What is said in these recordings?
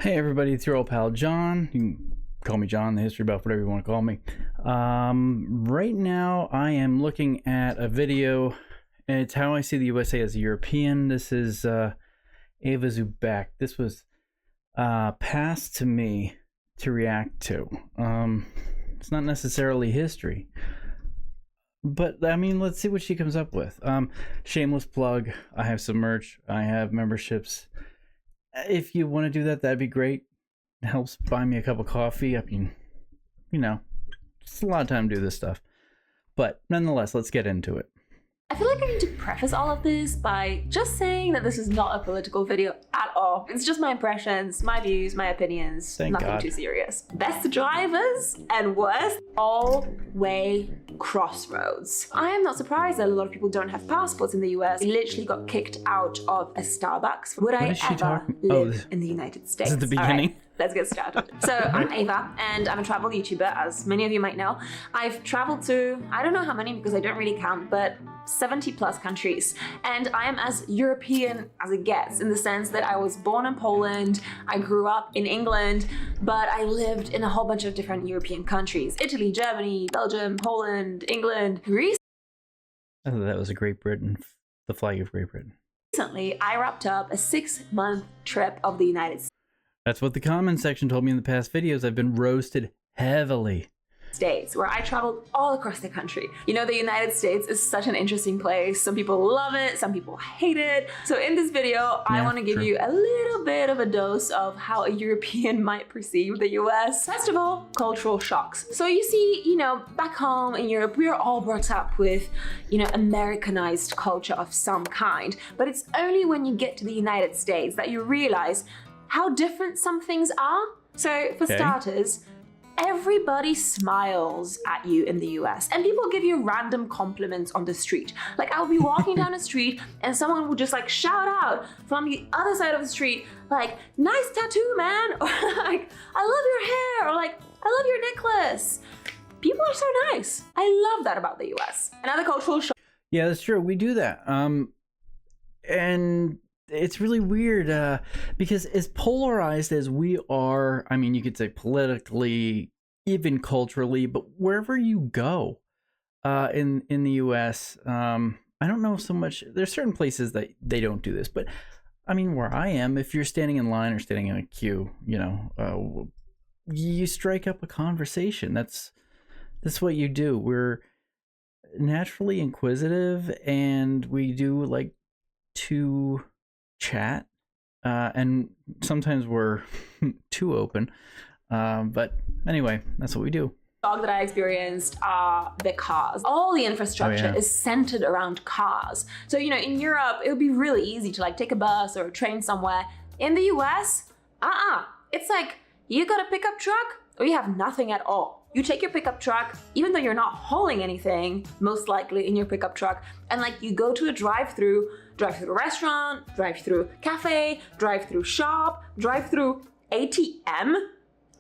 Hey everybody, it's your old pal John. You can call me John, the history buff, whatever you want to call me. Right now I am looking at a video. It's how I see the USA as a European. This is Ava Zubek. This was passed to me to react to. It's not necessarily history, but I mean, let's see what she comes up with. Shameless plug. I have some merch. I have memberships. If you want to do that, that'd be great. It helps buy me a cup of coffee. I mean, it's a lot of time to do this stuff. But nonetheless, let's get into it. I feel like I need to preface all of this by just saying that this is not a political video at all. It's just my impressions, my views, my opinions, nothing too serious. Best drivers and worst all-way crossroads. I am not surprised that a lot of people don't have passports in the US. They literally got kicked out of a Starbucks. Would I ever live in the United States? This is the beginning. Let's get started. So I'm Ava and I'm a travel YouTuber, as many of you might know. I've traveled to, I don't know how many because I don't really count, but 70 plus countries. And I am as European as it gets in the sense that I was born in Poland, I grew up in England, but I lived in a whole bunch of different European countries. Italy, Germany, Belgium, Poland, England, Greece. I thought that was a Great Britain, the flag of Great Britain. Recently, I wrapped up a 6-month trip of the United That's what the comments section told me in the past videos. I've been roasted heavily. States, where I traveled all across the country. You know, the United States is such an interesting place. Some people love it, some people hate it. So in this video, I want to give you a little bit of a dose of how a European might perceive the US. First of all, cultural shocks. So you see, back home in Europe, we are all brought up with, Americanized culture of some kind. But it's only when you get to the United States that you realize how different some things are. So for starters, everybody smiles at you in the US and people give you random compliments on the street. Like I'll be walking down the street and someone will just like shout out from the other side of the street, like, nice tattoo, man, or like, I love your hair, or like, I love your necklace. People are so nice. I love that about the US. Another cultural shock. Yeah, that's true. We do that. And it's really weird because as polarized as we are, I mean, you could say politically, even culturally, but wherever you go in the US, I don't know so much. There's certain places that they don't do this, but I mean, where I am, if you're standing in line or standing in a queue, you strike up a conversation. That's what you do. We're naturally inquisitive, and we do like to chat, and sometimes we're too open, but anyway, that's what we do. Shock that I experienced are the cars. All the infrastructure is centered around cars. So in Europe it would be really easy to like take a bus or a train somewhere. In the US, it's like you got a pickup truck or you have nothing at all. You take your pickup truck, even though you're not hauling anything, most likely in your pickup truck, and like you go to a drive-through restaurant, drive-through cafe, drive-through shop, drive-through ATM.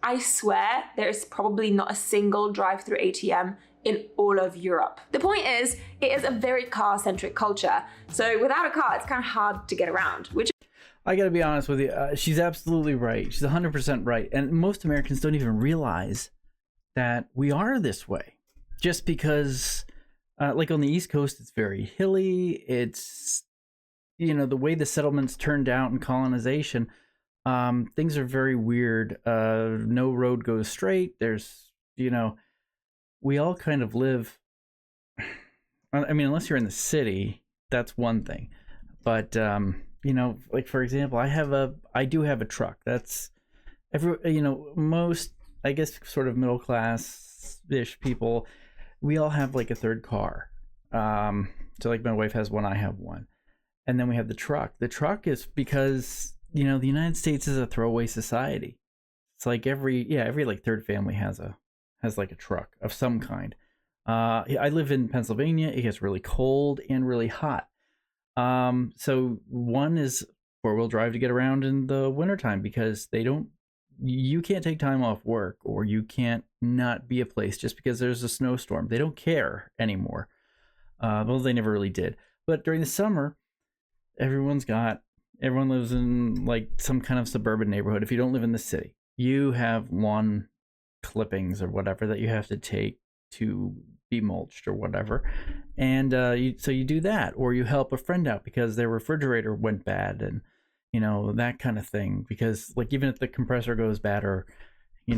I swear there's probably not a single drive-through ATM in all of Europe. The point is, it is a very car-centric culture. So without a car, it's kind of hard to get around, which I gotta be honest with you, she's absolutely right. She's 100% right. And most Americans don't even realize that we are this way. Just because, like on the East Coast, it's very hilly. It's, the way the settlements turned out in colonization, things are very weird. No road goes straight. There's, we all kind of live, I mean, unless you're in the city, that's one thing. But, like for example, I do have a truck. That's most, I guess, sort of middle class-ish people, we all have like a third car. So like my wife has one, I have one. And then we have the truck. The truck is because, the United States is a throwaway society. It's like every like third family has like a truck of some kind. I live in Pennsylvania. It gets really cold and really hot. So one is four-wheel drive to get around in the wintertime because you can't take time off work, or you can't not be a place just because there's a snowstorm. They don't care anymore. Well, they never really did. But during the summer, everyone's got Everyone lives in like some kind of suburban neighborhood. If you don't live in the city, you have lawn clippings or whatever that you have to take to be mulched or whatever, and so you do that, or you help a friend out because their refrigerator went bad, and that kind of thing. Because like even if the compressor goes bad, or I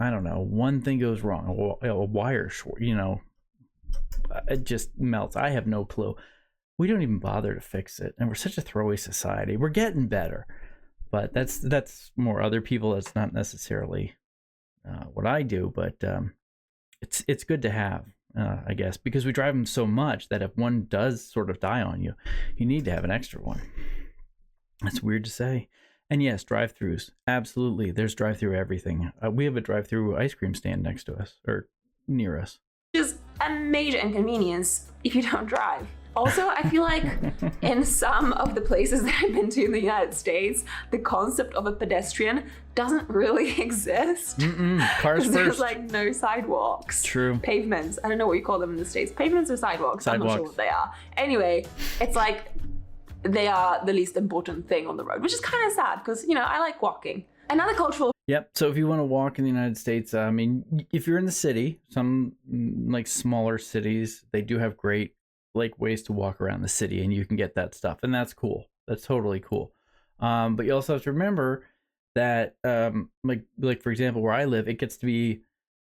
don't know, one thing goes wrong, a wire short, it just melts. I have no clue. We don't even bother to fix it, and we're such a throwaway society. We're getting better, but that's more other people. That's not necessarily what I do, but it's good to have, I guess, because we drive them so much that if one does sort of die on you, you need to have an extra one. That's weird to say. And yes, drive-throughs, absolutely. There's drive-through everything. We have a drive-through ice cream stand next to us, or near us. Just a major inconvenience if you don't drive. Also, I feel like in some of the places that I've been to in the United States, the concept of a pedestrian doesn't really exist. Cars first. There's like no sidewalks. True. Pavements. I don't know what you call them in the States. Pavements or sidewalks? I'm not sure what they are. Anyway, it's like they are the least important thing on the road, which is kind of sad because, I like walking. Another cultural... Yep. So if you want to walk in the United States, I mean, if you're in the city, some like smaller cities, they do have great like ways to walk around the city, and you can get that stuff, and that's cool. That's totally cool. But you also have to remember that like for example, where I live, it gets to be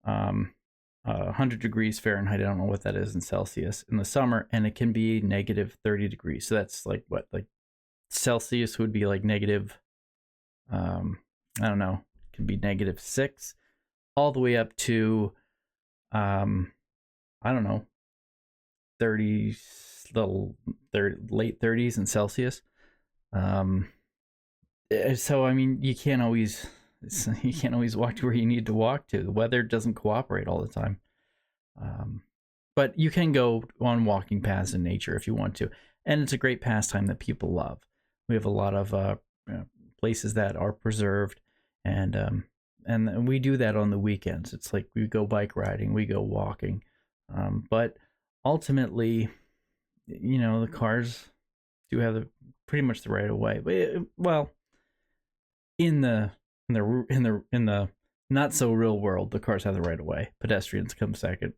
100 degrees Fahrenheit. I don't know what that is in Celsius in the summer, and it can be negative 30 degrees. So that's like what, like Celsius would be like negative, I don't know, it could be -6, all the way up to I don't know, 30s, late 30s in Celsius. So I mean, you can't always walk to where you need to walk to. The weather doesn't cooperate all the time. But you can go on walking paths in nature if you want to, and it's a great pastime that people love. We have a lot of places that are preserved, and we do that on the weekends. It's like we go bike riding, we go walking, but ultimately, the cars do have pretty much the right of way. But well, in the not so real world, the cars have the right of way. Pedestrians come second.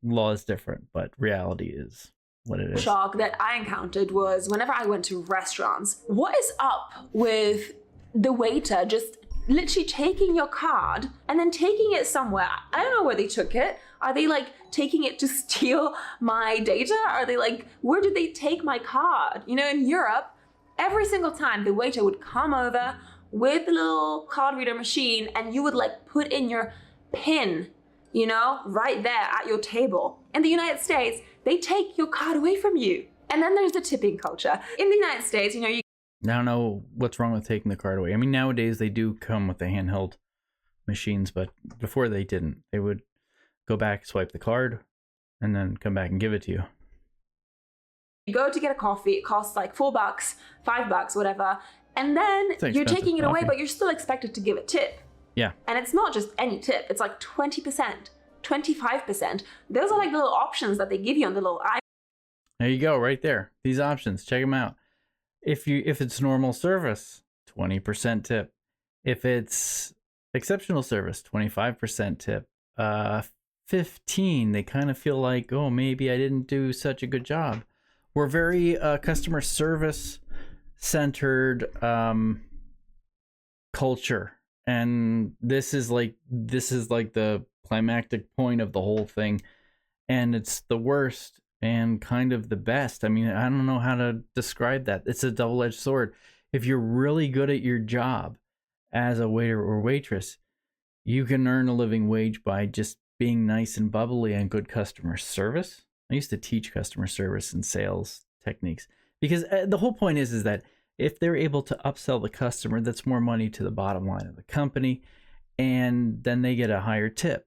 Law is different, but reality is what it is. Shock that I encountered was whenever I went to restaurants. What is up with the waiter just literally taking your card and then taking it somewhere? I don't know where they took it. Are they like taking it to steal my data? Are they like, where did they take my card? In Europe, every single time the waiter would come over with the little card reader machine, and you would like put in your PIN, right there at your table. In the United States, they take your card away from you. And then there's the tipping culture. In the United States, you I don't know what's wrong with taking the card away. I mean, nowadays they do come with the handheld machines, but before they didn't. They would go back, swipe the card, and then come back and give it to you. You go to get a coffee, it costs like $4, $5, whatever, and then you're taking it away, but you're still expected to give a tip. Yeah. And it's not just any tip, it's like 20%, 25%. Those are like the little options that they give you on the little eye. There you go, right there. These options, check them out. If it's normal service, 20% tip. If it's exceptional service, 25% tip. 15, they kind of feel like, oh, maybe I didn't do such a good job. We're very customer service centered culture, and this is like the climactic point of the whole thing, and it's the worst and kind of the best. I mean, I don't know how to describe that. It's a double-edged sword. If you're really good at your job as a waiter or waitress, you can earn a living wage by just being nice and bubbly and good customer service. I used to teach customer service and sales techniques, because the whole point is that if they're able to upsell the customer, that's more money to the bottom line of the company, and then they get a higher tip.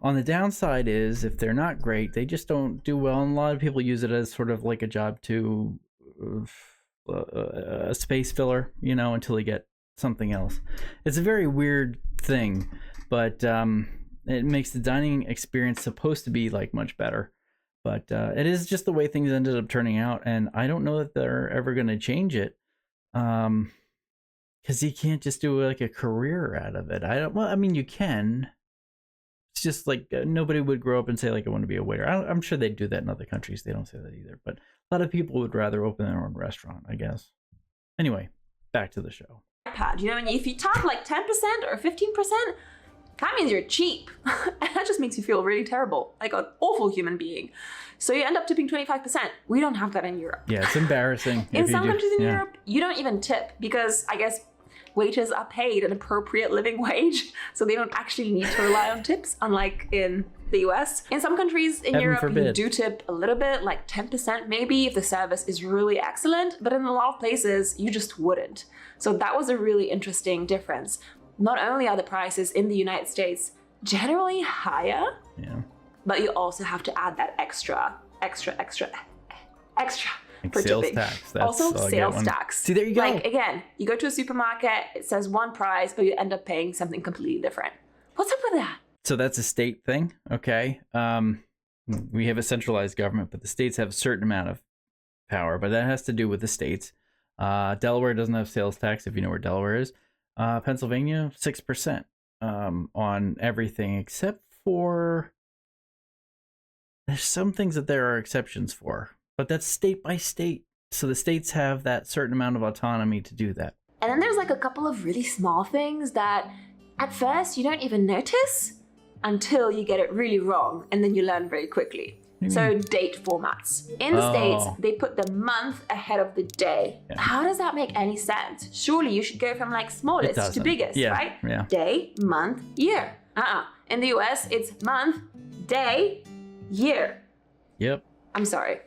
On the downside is if they're not great, they just don't do well, and a lot of people use it as sort of like a job to a space filler, until they get something else. It's a very weird thing, but it makes the dining experience supposed to be like much better. But it is just the way things ended up turning out, and I don't know that they're ever going to change it. Because you can't just do like a career out of it. Well, I mean, you can. It's just like nobody would grow up and say like I want to be a waiter. I'm sure they do that in other countries. They don't say that either. But a lot of people would rather open their own restaurant, I guess. Anyway, back to the show. iPad, you know, and if you tap like 10% or 15%, that means you're cheap. And that just makes you feel really terrible, like an awful human being. So you end up tipping 25%. We don't have that in Europe. Yeah, it's embarrassing. In some countries in Europe, you don't even tip because I guess waiters are paid an appropriate living wage, so they don't actually need to rely on tips, unlike in the US. In some countries in Europe, you do tip a little bit, like 10% maybe, if the service is really excellent, but in a lot of places, you just wouldn't. So that was a really interesting difference. Not only are the prices in the United States generally higher, but you also have to add that extra like for sales tipping. tax. Also sales tax. See, there you go. Like again, you go to a supermarket, it says one price, but you end up paying something completely different. What's up with that? So that's a state thing, okay? We have a centralized government, but the states have a certain amount of power, but that has to do with the states. Delaware doesn't have sales tax, if you know where Delaware is. Pennsylvania, 6% on everything except for... There's some things that there are exceptions for, but that's state by state. So the states have that certain amount of autonomy to do that. And then there's like a couple of really small things that at first you don't even notice until you get it really wrong, and then you learn very quickly. So date formats. In the States, they put the month ahead of the day. Yeah. How does that make any sense? Surely you should go from like smallest to biggest, right? Yeah. Day, month, year. In the US, it's month, day, year. Yep. I'm sorry.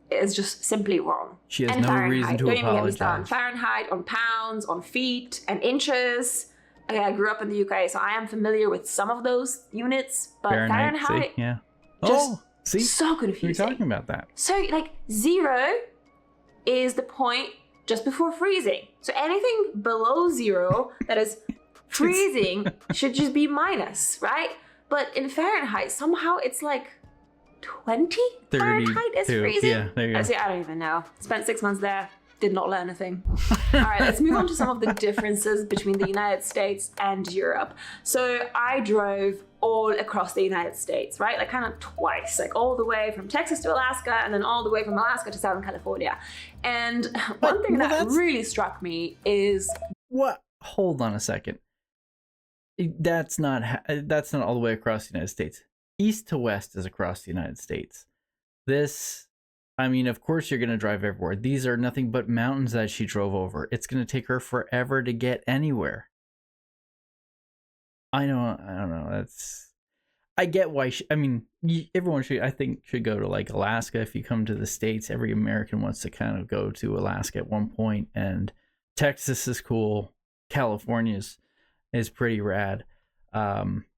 It's just simply wrong. She has no reason to apologize. Don't even get me started. Fahrenheit, on pounds, on feet, and inches. I grew up in the UK, so I am familiar with some of those units, but Fahrenheit, see? Yeah. See? So confusing. We're talking about that. So, like, 0 is the point just before freezing. So anything below 0 that is freezing should just be minus, right? But in Fahrenheit, somehow it's like 20 Fahrenheit is freezing. Yeah, there you go. I don't even know. Spent 6 months there. Did not learn a thing. All right, let's move on to some of the differences between the United States and Europe. So I drove all across the United States, right? Like kind of twice, like all the way from Texas to Alaska and then all the way from Alaska to Southern California. And one thing that really struck me is... What? Hold on a second. That's not all the way across the United States. East to west is across the United States. I mean, of course you're going to drive everywhere. These are nothing but mountains that she drove over. It's going to take her forever to get anywhere. I don't know. I get why everyone should go to like Alaska. If you come to the States, every American wants to kind of go to Alaska at one point, and Texas is cool. California is pretty rad.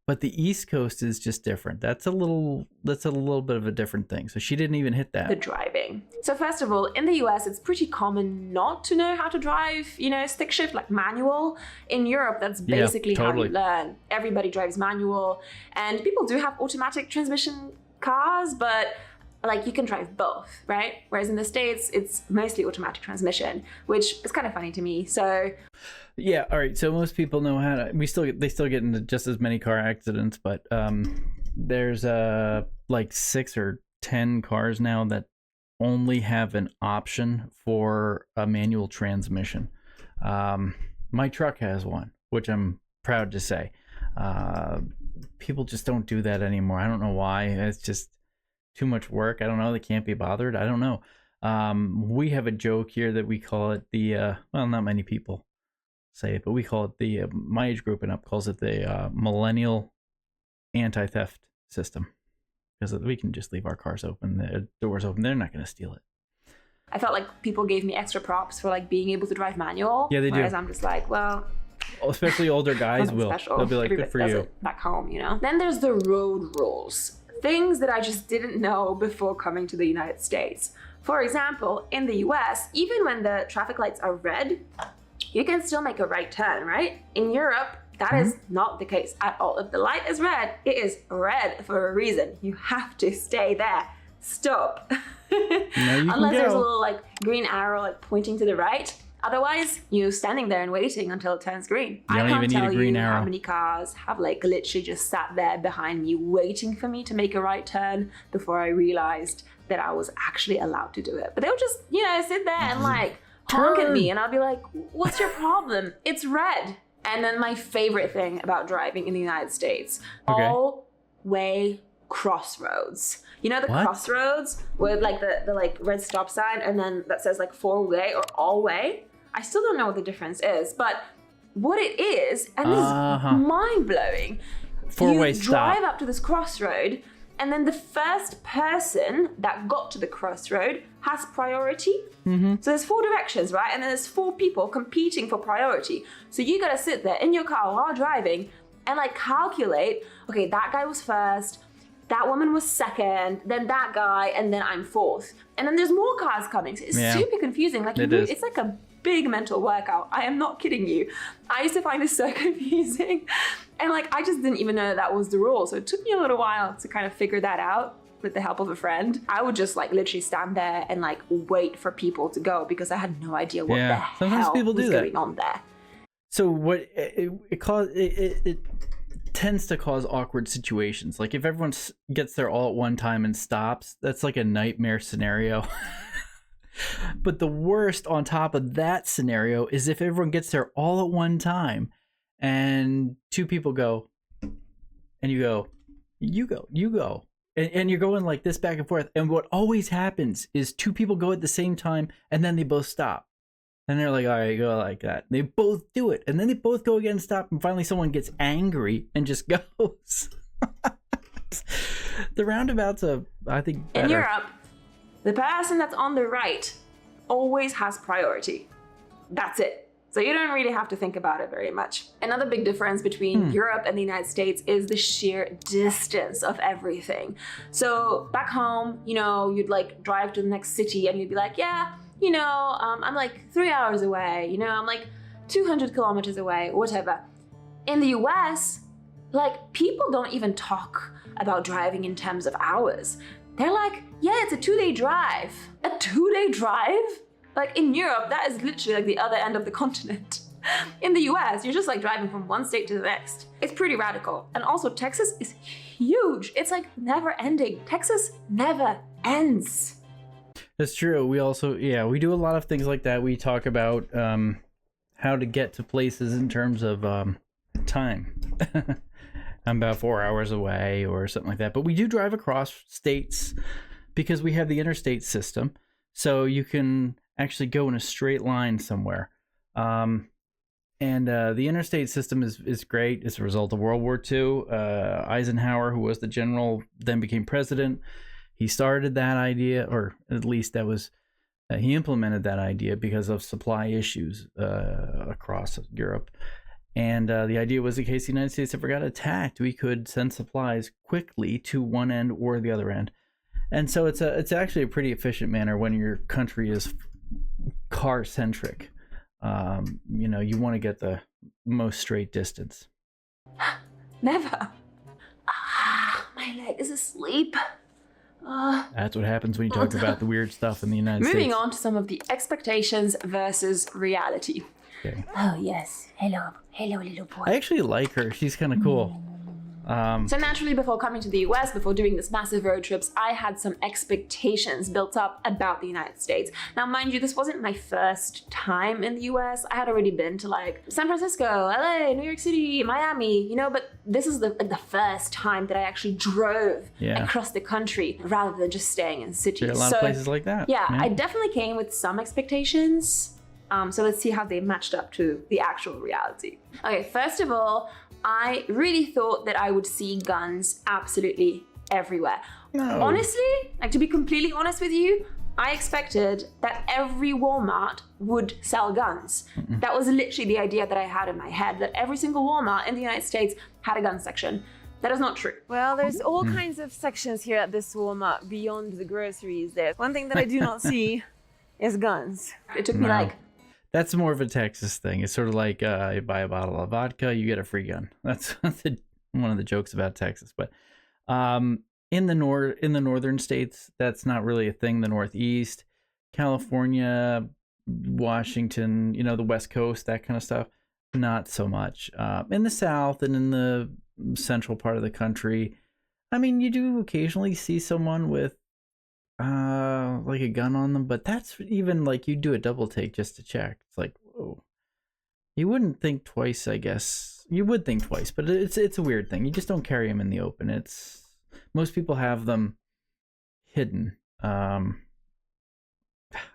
But the East Coast is just different. That's a little bit of a different thing. So she didn't even hit that. The driving. So first of all, in the US, it's pretty common not to know how to drive, stick shift, like manual. In Europe, that's basically how you learn. Everybody drives manual. And people do have automatic transmission cars, but like you can drive both, right? Whereas in the States, it's mostly automatic transmission, which is kind of funny to me. So yeah, all right. So most people know how to. They still get into just as many car accidents, but there's like 6 or 10 cars now that only have an option for a manual transmission. My truck has one, which I'm proud to say. People just don't do that anymore. I don't know why. It's just too much work. I don't know. They can't be bothered. I don't know. We have a joke here that we call it the not many people say it, but we call it my age group and up calls it the millennial anti-theft system, because we can just leave our cars open, the doors open. They're not going to steal it. I felt like people gave me extra props for like being able to drive manual. Yeah, they do. Whereas I'm just like, well, especially older guys will. Special. They'll be like, everybody good for you. Back home, Then there's the road rules. Things that I just didn't know before coming to the United States. For example, in the US, even when the traffic lights are red, you can still make a right turn, right? In Europe, that is not the case at all. If the light is red, it is red for a reason. You have to stay there. stop. You can Unless there's a go. little like green arrow like pointing to the right. Otherwise, you're standing there and waiting until it turns green. You don't I can't even need a tell green you arrow. how many cars have like literally just sat there behind me waiting for me to make a right turn before I realized that I was actually allowed to do it. But they would just, sit there and like honk at me, and I'll be like, what's your problem? It's red. And then my favorite thing about driving in the United States, Okay. all-way crossroads. You know the What? crossroads with like the like red stop sign and then that says like 4-way or all-way? I still don't know what the difference is, but what it is, and this Uh-huh. is mind-blowing. Four-way You stop. drive up to this crossroad, and then the first person that got to the crossroad has priority. Mm-hmm. So there's 4 directions, right? And then there's 4 people competing for priority. So you gotta sit there in your car while driving and like calculate, okay, that guy was first, that woman was second, then that guy, and then I'm fourth. And then there's more cars coming. So it's Yeah. super confusing. Like It is. it's like a big mental workout. I am not kidding you. I used to find this so confusing. And like, I just didn't even know that was the rule. So it took me a little while to kind of figure that out with the help of a friend. I would just like literally stand there and like wait for people to go because I had no idea what Yeah. the Sometimes hell people do was that. going on there. So what it tends to cause awkward situations. Like if everyone gets there all at one time and stops, that's like a nightmare scenario. But the worst on top of that scenario is if everyone gets there all at one time and 2 people go and you go, and you're going like this back and forth. And what always happens is 2 people go at the same time and then they both stop. And they're like, all right, go like that. They both do it. And then they both go again and stop. And finally someone gets angry and just goes. The roundabouts are, I think, better. In Europe, the person that's on the right always has priority. That's it. So you don't really have to think about it very much. Another big difference between Europe and the United States is the sheer distance of everything. So back home, you'd like drive to the next city and you'd be like, yeah, I'm like 3 hours away, I'm like 200 kilometers away, whatever. In the US, like people don't even talk about driving in terms of hours. They're like, yeah, it's a 2-day drive. A 2-day drive? Like in Europe, that is literally like the other end of the continent. In the US, you're just like driving from one state to the next. It's pretty radical. And also Texas is huge. It's like never ending. Texas never ends. That's true. We also, we do a lot of things like that. We talk about how to get to places in terms of time. I'm about 4 hours away or something like that. But we do drive across states because we have the interstate system. So you can actually go in a straight line somewhere. And the interstate system is great. It's a result of World War II. Eisenhower, who was the general, then became president. He started that idea, or at least that was, he implemented that idea because of supply issues across Europe. And the idea was in case the United States ever got attacked, we could send supplies quickly to one end or the other end. And so it's actually a pretty efficient manner when your country is car centric. You want to get the most straight distance. Never. My leg is asleep. That's what happens when you talk about the weird stuff in the United States. Moving on to some of the expectations versus reality. Okay. Oh yes, hello little boy. I actually like her. She's kind of cool. So naturally, before coming to the US, before doing this massive road trips, I had some expectations built up about the United States. Now, mind you, this wasn't my first time in the US. I had already been to like San Francisco, LA, New York City, Miami, but this is the first time that I actually drove across the country rather than just staying in cities. There are a lot of places like that. Yeah, I definitely came with some expectations. So let's see how they matched up to the actual reality. Okay, first of all, I really thought that I would see guns absolutely everywhere. No. Honestly, like to be completely honest with you, I expected that every Walmart would sell guns. That was literally the idea that I had in my head, that every single Walmart in the United States had a gun section. That is not true. Well, there's all kinds of sections here at this Walmart beyond the groceries. There's one thing that I do not see is guns. It took me like That's more of a Texas thing. It's sort of like you buy a bottle of vodka, you get a free gun. That's one of the jokes about Texas. But in the northern states, that's not really a thing. The Northeast, California, Washington, the West Coast, that kind of stuff, not so much. In the South and in the central part of the country, I mean, you do occasionally see someone with like a gun on them, but that's even like you do a double take just to check. It's like, whoa. You wouldn't think twice, I guess. You would think twice, but it's a weird thing. You just don't carry them in the open. Most people have them hidden. I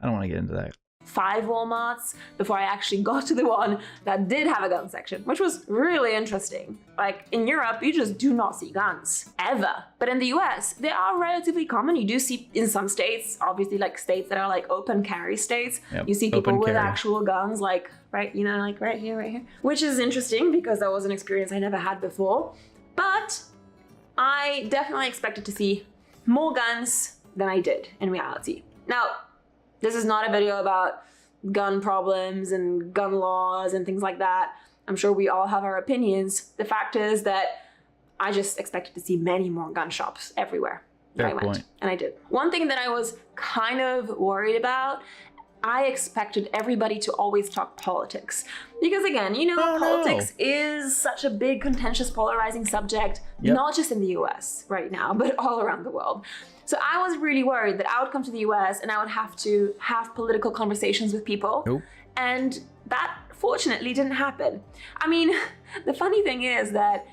don't want to get into that. 5 Walmarts before I actually got to the one that did have a gun section, which was really interesting. Like in Europe, you just do not see guns ever. But in the US, they are relatively common. You do see in some states, obviously like states that are like open carry states, you see people with actual guns, like right here, which is interesting because that was an experience I never had before. But I definitely expected to see more guns than I did in reality. Now, this is not a video about gun problems and gun laws and things like that. I'm sure we all have our opinions. The fact is that I just expected to see many more gun shops everywhere I went, and I did. One thing that I was kind of worried about, I expected everybody to always talk politics. Because again, politics is such a big, contentious, polarizing subject, not just in the US right now, but all around the world. So I was really worried that I would come to the US and I would have to have political conversations with people. Nope. And that fortunately didn't happen. I mean, the funny thing is that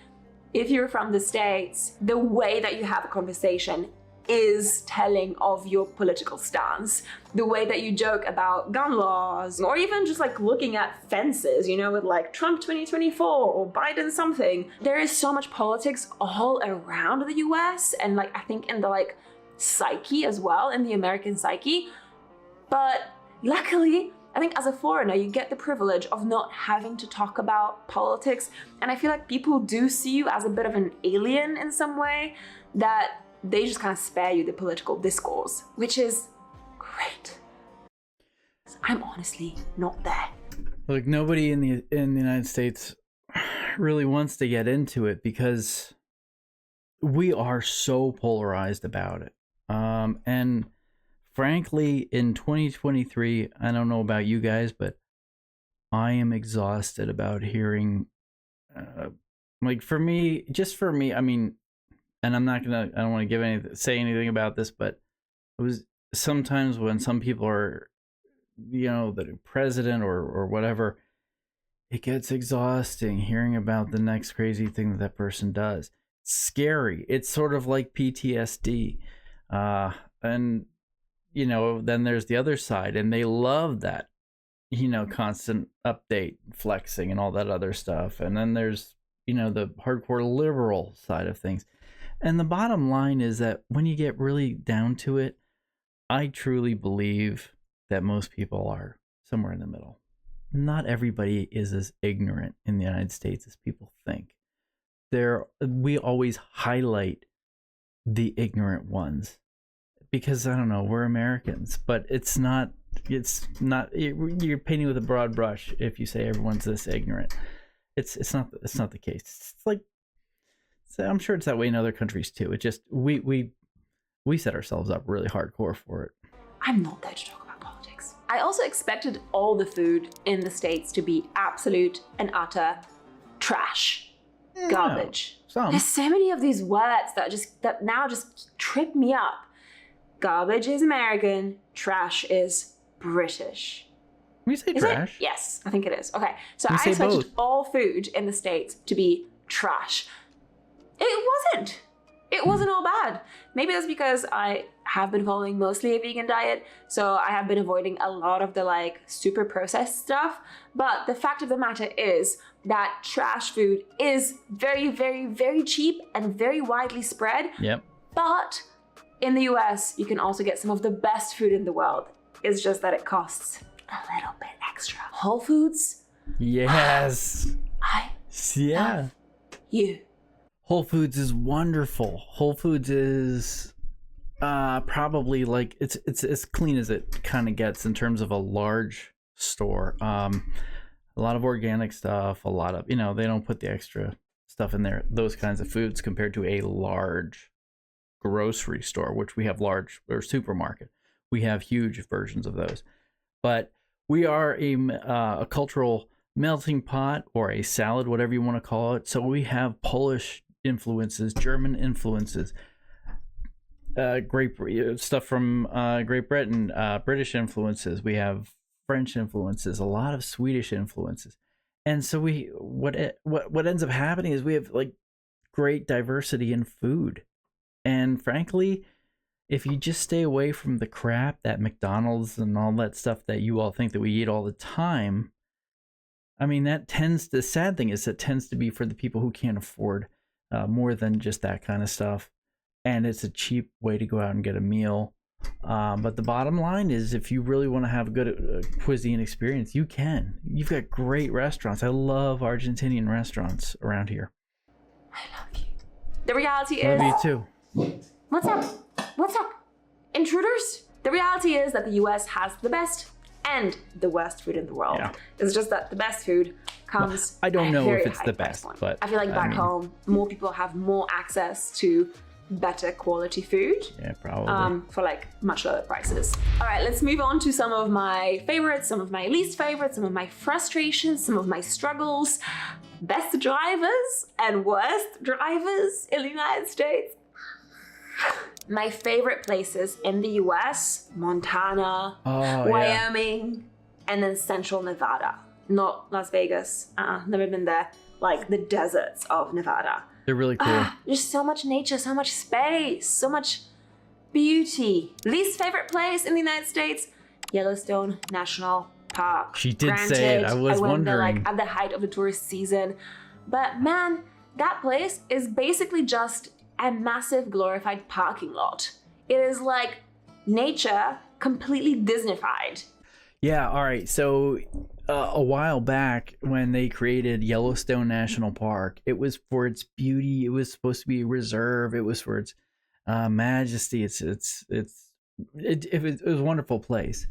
if you're from the States, the way that you have a conversation is telling of your political stance. The way that you joke about gun laws, or even just like looking at fences, with like Trump 2024 or Biden something. There is so much politics all around the US, and like I think in the like psyche as well, in the American psyche. But luckily, I think as a foreigner, you get the privilege of not having to talk about politics. And I feel like people do see you as a bit of an alien in some way, that they just kind of spare you the political discourse, which is great. I'm honestly not there. Like nobody in the United States really wants to get into it because we are so polarized about it. And frankly, in 2023, I don't know about you guys, but I am exhausted about hearing, like for me, I mean, and I don't want to say anything about this, but it was sometimes when some people are, the president or whatever, it gets exhausting hearing about the next crazy thing that person does. It's scary. It's sort of like PTSD. And, then there's the other side, and they love that, constant update, flexing and all that other stuff. And then there's, the hardcore liberal side of things. And the bottom line is that when you get really down to it, I truly believe that most people are somewhere in the middle. Not everybody is as ignorant in the United States as people think. We always highlight the ignorant ones because, I don't know, we're Americans, but it's not, you're painting with a broad brush if you say everyone's this ignorant. It's not the case. It's like, I'm sure it's that way in other countries too. It just, we set ourselves up really hardcore for it. I'm not there to talk about politics. I also expected all the food in the States to be absolute and utter trash. Garbage. Some. There's so many of these words that now just trip me up. Garbage is American, trash is British. We say is trash? It? Yes, I think it is. Okay, so I expected both. all food in the States to be trash. It wasn't. It wasn't all bad. Maybe that's because I have been following mostly a vegan diet, so I have been avoiding a lot of the like super processed stuff. But the fact of the matter is that trash food is very, very, very cheap and very widely spread. Yep. But in the US, you can also get some of the best food in the world. It's just that it costs a little bit extra. Whole Foods? Yes. I love you. Whole Foods is wonderful. Whole Foods is probably like it's as clean as it kind of gets in terms of a large store. A lot of organic stuff, a lot of, they don't put the extra stuff in there, those kinds of foods compared to a large grocery store, which we have large, or supermarket. We have huge versions of those. But we are a cultural melting pot, or a salad, whatever you want to call it. So we have Polish influences, German influences, great stuff from Great Britain, British influences. We have French influences, a lot of Swedish influences. And so what ends up happening is we have like great diversity in food. And frankly, if you just stay away from the crap, that McDonald's and all that stuff that you all think that we eat all the time, I mean, the sad thing is it tends to be for the people who can't afford more than just that kind of stuff. And it's a cheap way to go out and get a meal. But the bottom line is, if you really want to have a good cuisine experience, you can. You've got great restaurants. I love Argentinian restaurants around here. I love you. The reality Love is... you too. What's up? What's up? Intruders? The reality is that the US has the best and the worst food in the world. Yeah. It's just that the best food comes I don't at a know very if it's high the price best, point. but I feel like back home, more people have more access to better quality food. Yeah, probably. For like much lower prices. All right, let's move on to some of my favorites, some of my least favorites, some of my frustrations, some of my struggles. Best drivers and worst drivers in the United States. My favorite places in the US, Montana, Wyoming, and then Central Nevada. Not Las Vegas, never been there. Like the deserts of Nevada. They're really cool. Just so much nature, so much space, so much beauty. Least favorite place in the United States, Yellowstone National Park. She did say it. I was went there wondering. like at the height of the tourist season. But man, that place is basically just a massive glorified parking lot. It is like nature completely Disneyfied. Yeah, all right. So a while back when they created Yellowstone National Park, it was for its beauty. It was supposed to be a reserve. It was for its majesty. It was a wonderful place.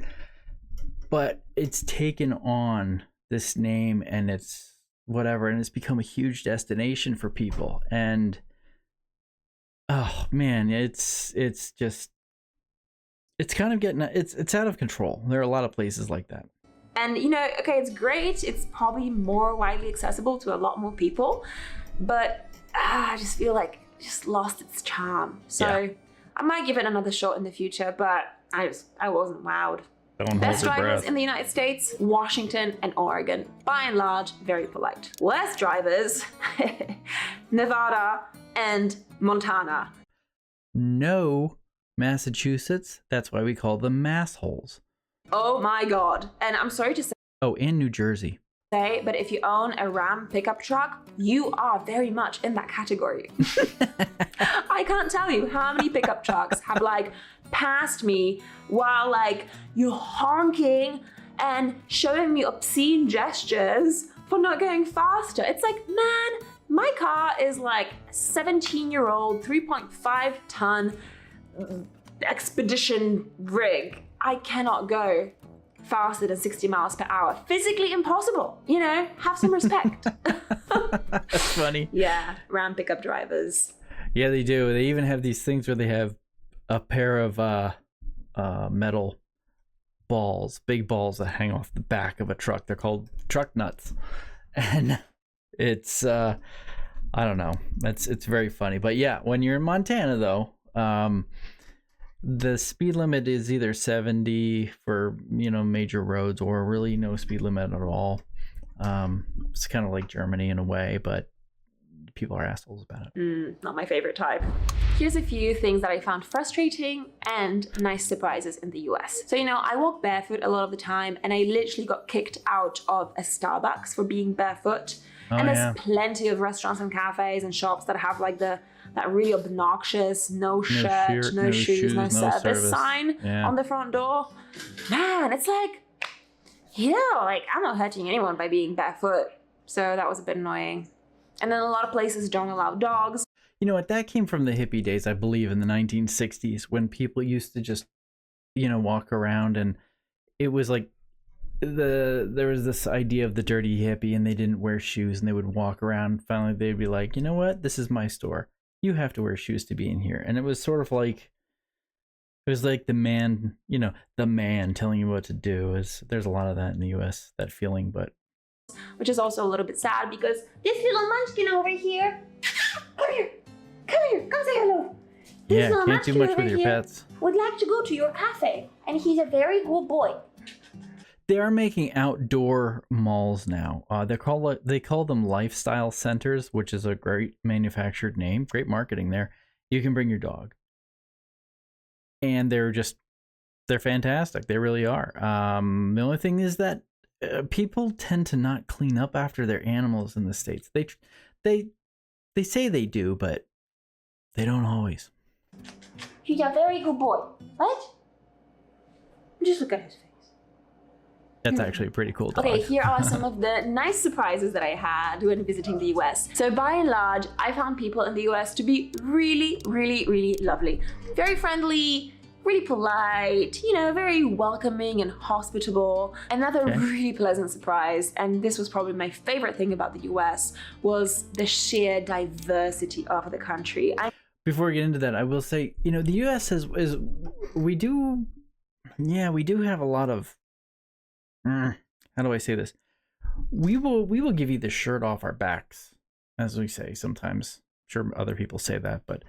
But it's taken on this name and it's whatever, and it's become a huge destination for people. And oh man, it's kind of getting it's out of control. There are a lot of places like that. And you know, okay, it's great. It's probably more widely accessible to a lot more people, but I just feel like it just lost its charm. So Yeah. I might give it another shot in the future, but I wasn't wowed. Don't Best hold your drivers breath. in the United States, Washington and Oregon. By and large, very polite. Worst drivers, Nevada and Montana. No, Massachusetts. That's why we call them massholes. Oh my God. And I'm sorry to Oh, and New Jersey. say, but if you own a Ram pickup truck, you are very much in that category. I can't tell you how many pickup trucks have like passed me while like you're honking and showing me obscene gestures for not going faster. It's like, man, my car is like 17-year-old, 3.5 ton expedition rig. I cannot go faster than 60 miles per hour. Physically impossible. You know, have some respect. That's funny. Yeah, Ram pickup drivers. Yeah, they do. They even have these things where they have a pair of metal balls, big balls that hang off the back of a truck. They're called truck nuts. And it's I don't know. It's very funny. But yeah, when you're in Montana though, the speed limit is either 70 for, you know, major roads, or really no speed limit at all. It's kind of like Germany in a way, but people are assholes about it. Not my favorite type. Here's a few things that I found frustrating and nice surprises in the US. So, you know, I walk barefoot a lot of the time, and I literally got kicked out of a Starbucks for being barefoot. And there's plenty of restaurants and cafes and shops that have like that really obnoxious no shirt, no shoes, no service sign on the front door. Man, it's like, like I'm not hurting anyone by being barefoot. So that was a bit annoying. And then a lot of places don't allow dogs. You know what? That came from the hippie days, I believe, in the 1960s, when people used to just, you know, walk around, and it was like there was this idea of the dirty hippie, and they didn't wear shoes and they would walk around. Finally, they'd be like, you know what? This is my store. you have to wear shoes to be in here. And it was sort of like, it was like the man, the man telling you what to do. There's a lot of that in the US, that feeling, but. Which is also a little bit sad because this little munchkin over here, come here, come say hello. This little can't do munchkin much over with your here pets. would like to go to your cafe, and he's a very good boy. They are making outdoor malls now. They call them lifestyle centers, which is a great manufactured name, great marketing there. You can bring your dog, and they're fantastic. They really are. The only thing is that people tend to not clean up after their animals in the States. They say they do, but they don't always. He's a very good boy, right? Just look at his face. That's actually a pretty cool dog. Okay, here are some of the nice surprises that I had when visiting the US. So by and large, I found people in the US to be really, really, really lovely. Very friendly, really polite, very welcoming and hospitable. Another really pleasant surprise, and this was probably my favorite thing about the US, was the sheer diversity of the country. Before we get into that, I will say, the US we do have a lot of, how do I say this? We will give you the shirt off our backs, as we say sometimes. Sure, other people say that, but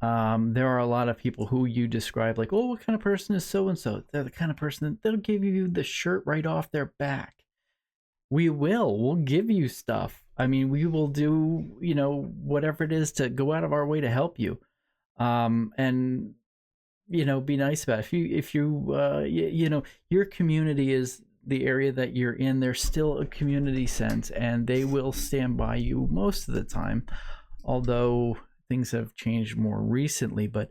there are a lot of people who you describe like, oh, what kind of person is so and so? They're the kind of person that they'll give you the shirt right off their back. We'll give you stuff. I mean, we will do, whatever it is to go out of our way to help you. And, be nice about it. If you your community is the area that you're in, there's still a community sense, and they will stand by you most of the time. Although things have changed more recently, but,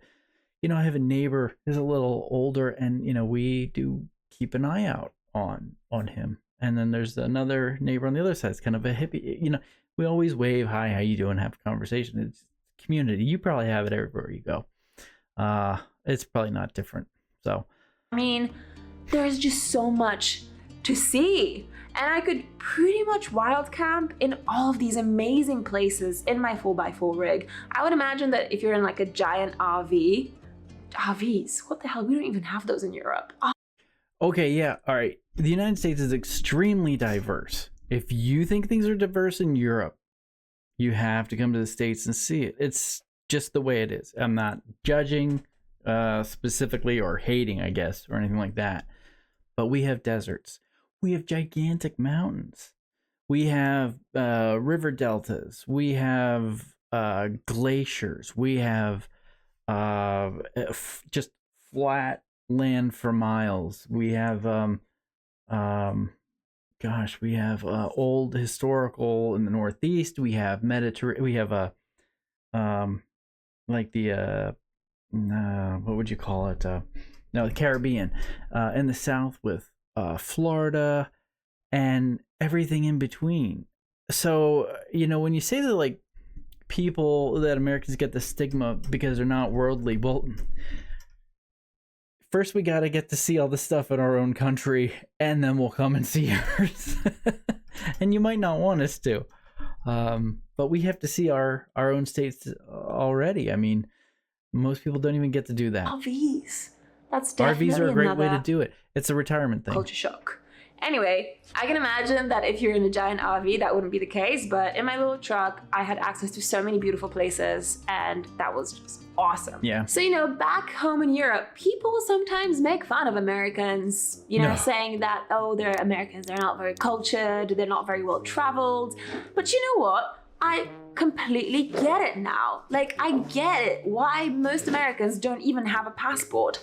I have a neighbor who's a little older, and, we do keep an eye out on him. And then there's another neighbor on the other side. It's kind of a hippie. We always wave, hi, how you doing? Have a conversation. It's community. You probably have it everywhere you go. It's probably not different. So, I mean, there's just so much to see. And I could pretty much wild camp in all of these amazing places in my 4x4 rig. I would imagine that if you're in like a giant RVs, what the hell? We don't even have those in Europe. Okay, yeah, all right. The United States is extremely diverse. If you think things are diverse in Europe, you have to come to the States and see it. It's just the way it is. I'm not judging specifically or hating, I guess, or anything like that. But we have deserts. We have gigantic mountains. We have river deltas. We have glaciers. We have just flat land for miles. We have we have old historical in the Northeast. We have Mediterranean. We have like the what would you call it? The Caribbean in the South with Florida and everything in between. So when you say that like people that Americans get the stigma because they're not worldly, well, first we got to get to see all the stuff in our own country, and then we'll come and see yours. And you might not want us to, but we have to see our own states already. I mean, most people don't even get to do that. RVs. That's definitely RVs are a great way to do it. It's a retirement thing. Culture shock. Anyway, I can imagine that if you're in a giant RV, that wouldn't be the case. But in my little truck, I had access to so many beautiful places, and that was just awesome. Yeah. So, back home in Europe, people sometimes make fun of Americans, saying that, oh, they're Americans, they're not very cultured, they're not very well traveled. But you know what? I completely get it now. Like, I get it why most Americans don't even have a passport.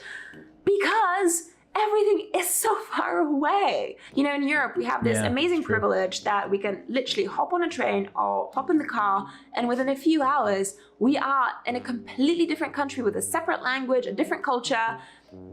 Because everything is so far away. In Europe, we have this amazing privilege that we can literally hop on a train or hop in the car, and within a few hours, we are in a completely different country with a separate language, a different culture.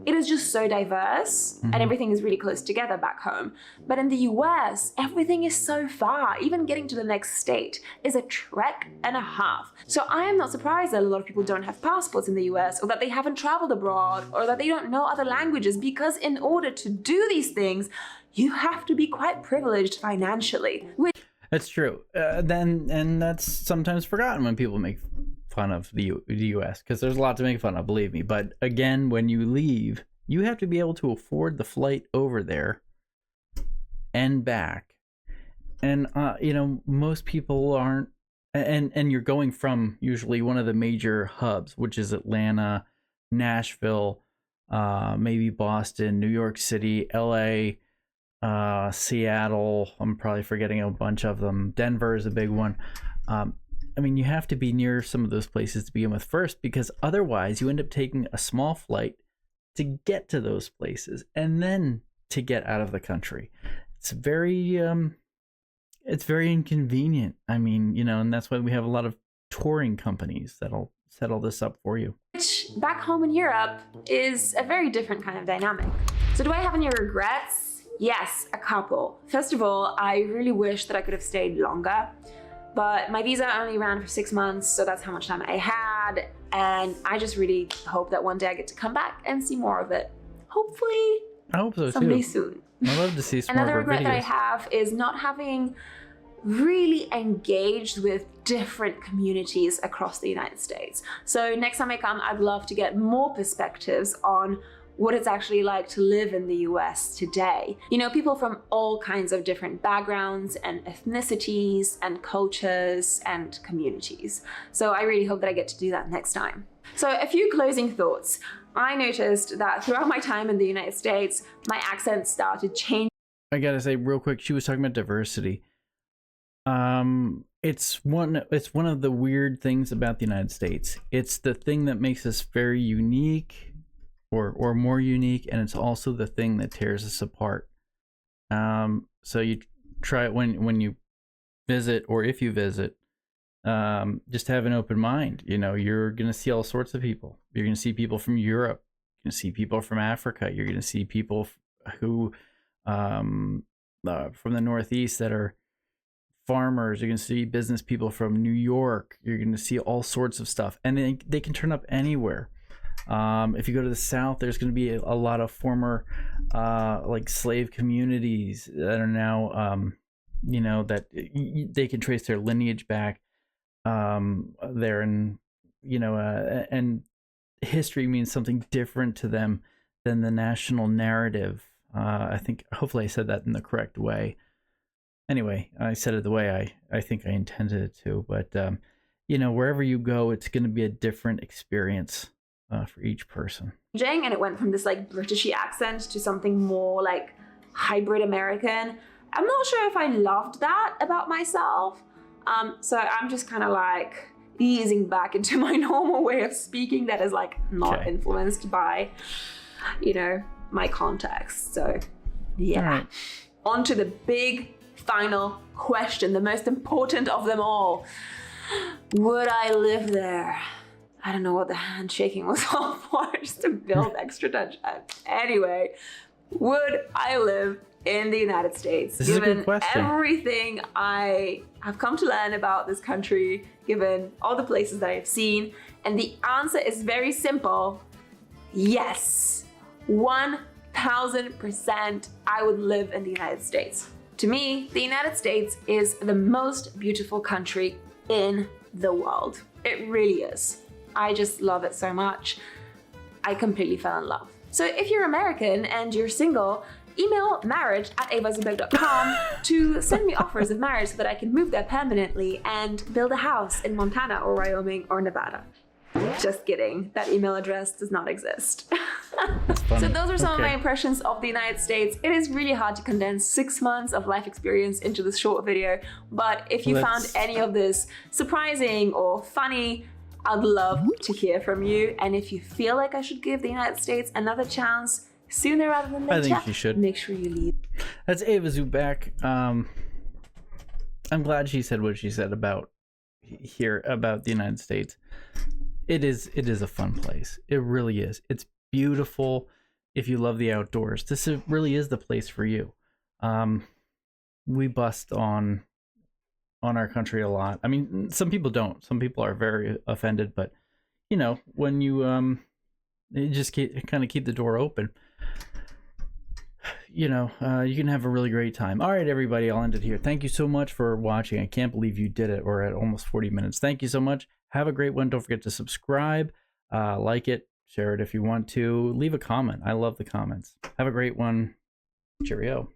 It is just so diverse, and everything is really close together back home. But in the US, everything is so far. Even getting to the next state is a trek and a half. So I am not surprised that a lot of people don't have passports in the US, or that they haven't traveled abroad, or that they don't know other languages, because in order to do these things, you have to be quite privileged financially. That's true. And that's sometimes forgotten when people make fun of the U.S. because there's a lot to make fun of, believe me. But again, when you leave, you have to be able to afford the flight over there and back. And most people aren't. And you're going from usually one of the major hubs, which is Atlanta, Nashville, maybe Boston, New York City, LA, Seattle. I'm probably forgetting a bunch of them. Denver is a big one. You have to be near some of those places to begin with first, because otherwise you end up taking a small flight to get to those places and then to get out of the country. It's very inconvenient. And that's why we have a lot of touring companies that'll set all this up for you. Which back home in Europe is a very different kind of dynamic. So do I have any regrets? Yes, a couple. First of all, I really wish that I could have stayed longer, but my visa only ran for 6 months, so that's how much time I had. And I just really hope that one day I get to come back and see more of it. Hopefully, I hope so someday too. soon. I'd love to see some Another more regret videos. that I have is not having really engaged with different communities across the United States. So next time I come, I'd love to get more perspectives on what it's actually like to live in the US today. People from all kinds of different backgrounds and ethnicities and cultures and communities. So I really hope that I get to do that next time. So a few closing thoughts. I noticed that throughout my time in the United States, my accent started changing. I gotta say real quick, she was talking about diversity. It's one of the weird things about the United States. It's the thing that makes us very unique, or more unique, and it's also the thing that tears us apart. So you try it when you visit, or if you visit. Just have an open mind. You're gonna see all sorts of people. You're gonna see people from Europe. You're gonna see people from Africa. You're gonna see people who from the Northeast that are farmers. You're gonna see business people from New York. You're gonna see all sorts of stuff, and they can turn up anywhere. If you go to the South, there's going to be a lot of former like slave communities that are now that they can trace their lineage back there, and and history means something different to them than the national narrative. I think hopefully I said that in the correct way. Anyway, I said it the way I think I intended it to, but wherever you go, it's going to be a different experience for each person. And it went from this like Britishy accent to something more like hybrid American. I'm not sure if I loved that about myself. So I'm just kind of like easing back into my normal way of speaking that is like not influenced by, my context. So yeah. All right. On to the big final question, the most important of them all. Would I live there? I don't know what the handshaking was all for, just to build extra tension. Anyway, would I live in the United States? This is a good question. Everything I have come to learn about this country, given all the places that I've seen, and the answer is very simple. Yes, 1000% I would live in the United States. To me, the United States is the most beautiful country in the world. It really is. I just love it so much. I completely fell in love. So if you're American and you're single, email marriage@avazubek.com to send me offers of marriage so that I can move there permanently and build a house in Montana or Wyoming or Nevada. Just kidding. That email address does not exist. So those are some of my impressions of the United States. It is really hard to condense 6 months of life experience into this short video, but if you found any of this surprising or funny, I'd love to hear from you. And if you feel like I should give the United States another chance sooner rather than later, I think you should. Make sure you leave. That's Ava Zubek. I'm glad she said what she said about the United States. It is a fun place. It really is. It's beautiful if you love the outdoors. This really is the place for you. We bust on our country a lot. I mean, some people don't. Some people are very offended, but when you just kind of keep the door open, you know, you can have a really great time. All right, everybody, I'll end it here. Thank you so much for watching. I can't believe you did it. We're at almost 40 minutes. Thank you so much. Have a great one. Don't forget to subscribe, like it, share it if you want to. Leave a comment. I love the comments. Have a great one. Cheerio.